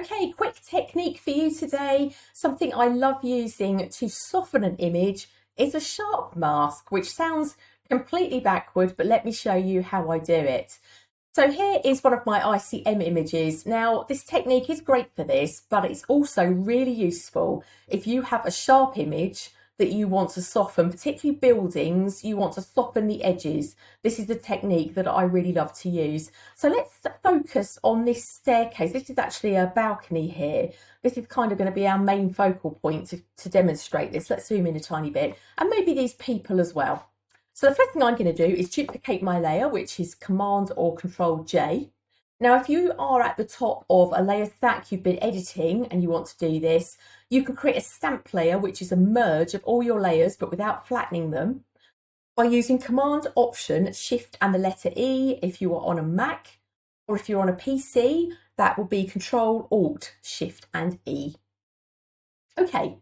Okay, quick technique for you today. Something I love using to soften an image is a sharp mask, which sounds completely backward, but let me show you how I do it. So here is one of my ICM images. Now, this technique is great for this, but it's also really useful if you have a sharp image that you want to soften, particularly buildings, you want to soften the edges. This is the technique that I really love to use. So let's focus on this staircase. This is actually a balcony here. This is kind of going to be our main focal point to demonstrate this. Let's zoom in a tiny bit, and maybe these people as well. So the first thing I'm going to do is duplicate my layer, which is Command or Control J. Now, if you are at the top of a layer stack, you've been editing and you want to do this, you can create a stamp layer, which is a merge of all your layers, but without flattening them, by using Command, Option, Shift and the letter E if you are on a Mac, or if you're on a PC, that will be Control, Alt, Shift and E. Okay,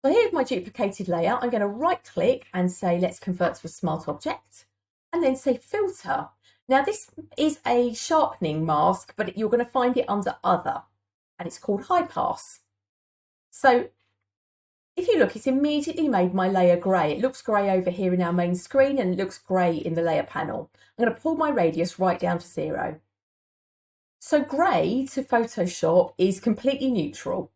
so here's my duplicated layer. I'm going to right click and say, let's convert to a smart object, and then say Filter. Now this is a sharpening mask, but you're going to find it under Other, and it's called High Pass. So if you look, it's immediately made my layer grey. It looks grey over here in our main screen, and it looks grey in the layer panel. I'm going to pull my radius right down to 0. So grey to Photoshop is completely neutral.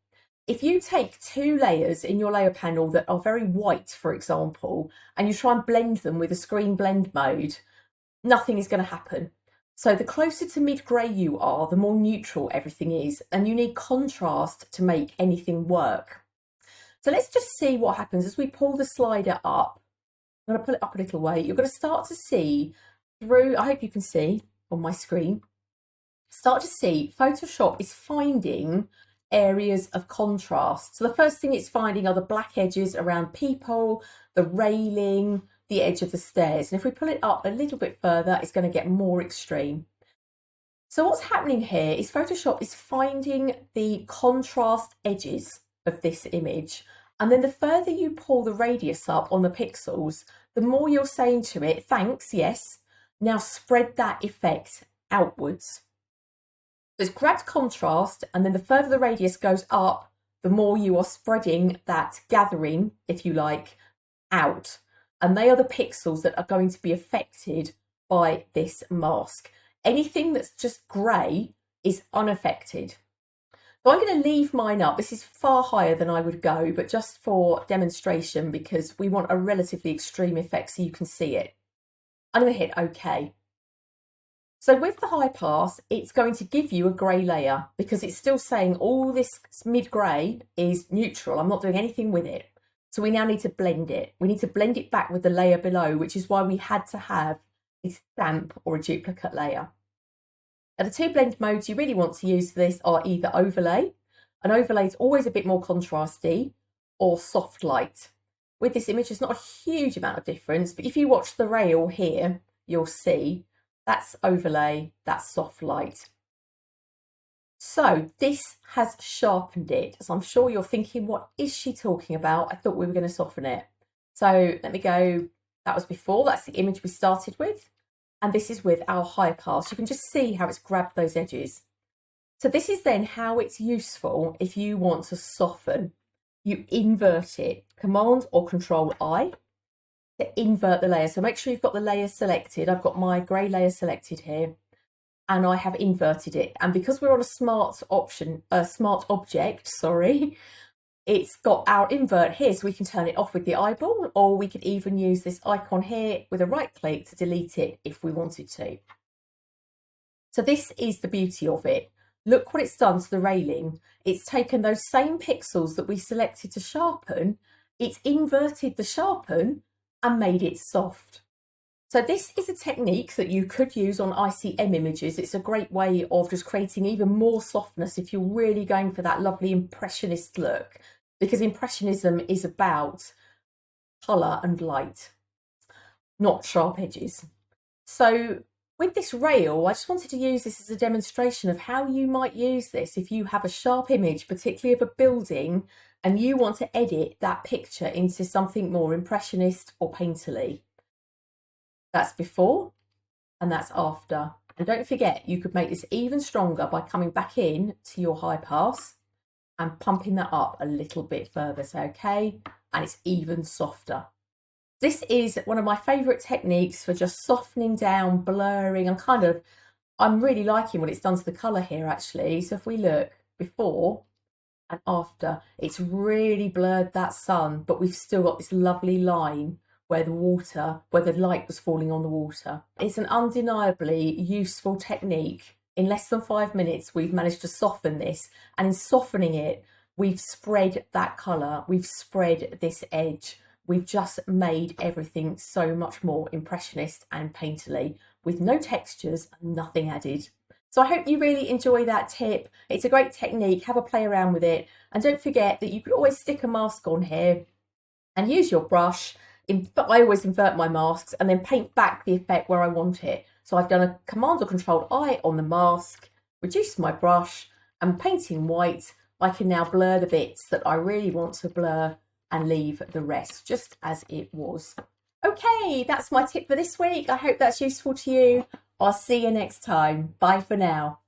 If you take two layers in your layer panel that are very white, for example, and you try and blend them with a screen blend mode, nothing is going to happen. So the closer to mid-grey you are, the more neutral everything is, and you need contrast to make anything work. So let's just see what happens as we pull the slider up. I'm going to pull it up a little way. You're going to start to see through, I hope you can see on my screen, start to see Photoshop is finding areas of contrast. So the first thing it's finding are the black edges around people, the railing, the edge of the stairs. And if we pull it up a little bit further, it's going to get more extreme. So what's happening here is Photoshop is finding the contrast edges of this image. And then the further you pull the radius up on the pixels, the more you're saying to it, thanks, yes, now spread that effect outwards. So it's grabbed contrast, and then the further the radius goes up, the more you are spreading that gathering, if you like, out. And they are the pixels that are going to be affected by this mask. Anything that's just grey is unaffected. So I'm going to leave mine up. This is far higher than I would go, but just for demonstration, because we want a relatively extreme effect so you can see it. I'm going to hit OK. So with the high pass, it's going to give you a grey layer because it's still saying all this mid-grey is neutral. I'm not doing anything with it. So we now need to blend it. We need to blend it back with the layer below, which is why we had to have a stamp or a duplicate layer. Now the two blend modes you really want to use for this are either overlay. An overlay is always a bit more contrasty, or soft light. With this image, there's not a huge amount of difference, but if you watch the rail here, you'll see that's overlay, that's soft light. So this has sharpened it. So I'm sure you're thinking, what is she talking about? I thought we were going to soften it. So let me go. That was before. That's the image we started with. And this is with our high pass. You can just see how it's grabbed those edges. So this is then how it's useful if you want to soften. You invert it. Command or Control I to invert the layer. So make sure you've got the layer selected. I've got my grey layer selected here, and I have inverted it. And because we're on a smart object, sorry, it's got our invert here, so we can turn it off with the eyeball, or we could even use this icon here with a right click to delete it if we wanted to. So this is the beauty of it. Look what it's done to the railing. It's taken those same pixels that we selected to sharpen, it's inverted the sharpen and made it soft. So this is a technique that you could use on ICM images. It's a great way of just creating even more softness if you're really going for that lovely impressionist look, because impressionism is about colour and light, not sharp edges. So with this rail, I just wanted to use this as a demonstration of how you might use this if you have a sharp image, particularly of a building, and you want to edit that picture into something more impressionist or painterly. That's before and that's after. And don't forget, you could make this even stronger by coming back in to your high pass and pumping that up a little bit further, so okay, and it's even softer. This is one of my favourite techniques for just softening down, blurring. I'm really liking what it's done to the colour here actually. So if we look before and after, it's really blurred that sun, but we've still got this lovely line where the light was falling on the water. It's an undeniably useful technique. In less than 5 minutes, we've managed to soften this, and in softening it, we've spread that colour, we've spread this edge, we've just made everything so much more impressionist and painterly with no textures and nothing added. So I hope you really enjoy that tip. It's a great technique, have a play around with it. And don't forget that you could always stick a mask on here and use your brush. I always invert my masks and then paint back the effect where I want it. So I've done a Command or Control I on the mask, reduced my brush, and painting white, I can now blur the bits that I really want to blur and leave the rest just as it was. Okay, that's my tip for this week. I hope that's useful to you. I'll see you next time. Bye for now.